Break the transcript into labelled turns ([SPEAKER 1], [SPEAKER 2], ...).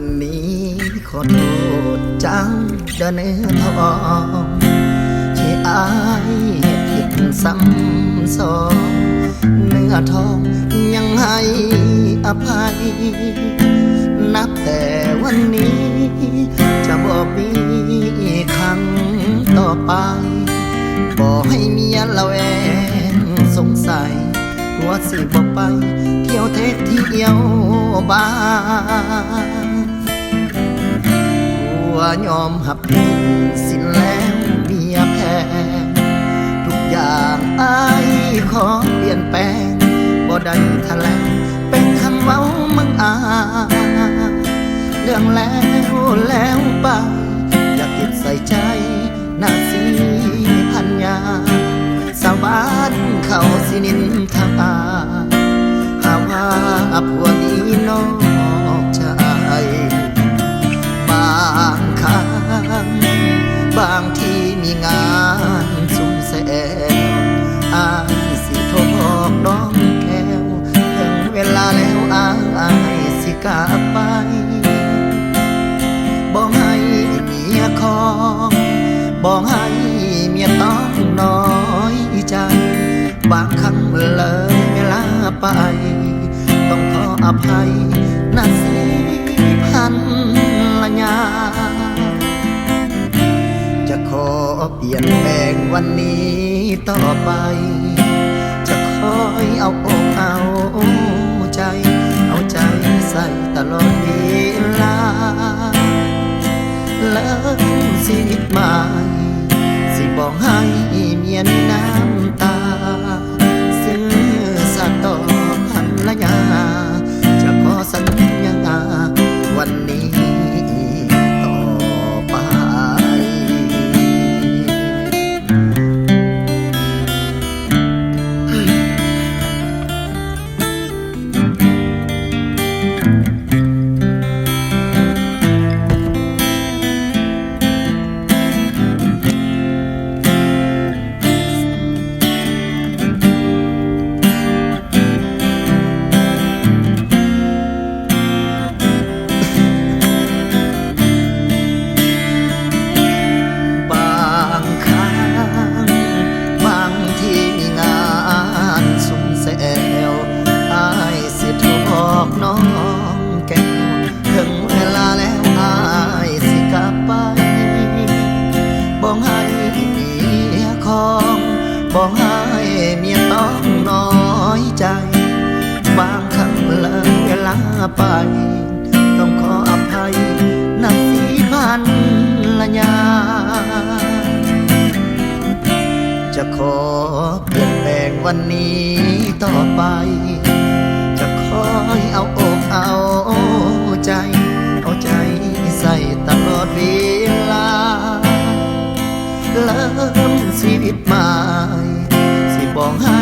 [SPEAKER 1] วันนี้ขอโทษจังเดินเนื้อทองที่อายผิดซ้ำสองเนื้อทองยังให้อภัยนับแต่วันนี้จะบอกมีครั้งต่อไปบอกให้เมียละแวงสงสัยว่าสิบอกไปเที่ยวเทศเที่ยวบ้านว่ายอมหับผิดสิ้นแล้วเมียแพ้ทุกอย่างอายขอเปลี่ยนแปลงบ่ได้แถลงเป็นคำเว้ามึงเรื่องแล้วไปอย่าเก็บใส่ใจหน้าสีพันยาสาวบ้านเขาสินินทาหาว่าผัวนี้นอกใจบางครั้งบางที่มีงานสุ่มแซวอายสิโทรบอกน้องแก้วถึงเวลาแล้วอายสิกลับไปบอกให้เมียของบอกให้เมียต้องน้อยใจบางครั้งเลยเวลาไปต้องขออภัยนะสิพันละยาจะขอเปลี่ยนแปลงวันนี้ต่อไปจะคอยเอาอกเอาใจใส่ตลอดเวลาเริ่มชีวิตใหม่สิบอกให้เมียในน้ำตาซื่อสัตย์ต่อภรรยาจะขอสัญญาวันนี้ต่อไป บอกให้เมียต้องน้อยใจบางครั้งเลยเวลาไปต้องขออภัยนับสีพันละยาจะขอเปลี่ยนแปลงวันนี้ต่อไปจะคอยเอาอกเอาใจใส่ตลอดเวลาเริ่มชีวิตใหม่สิบอกให้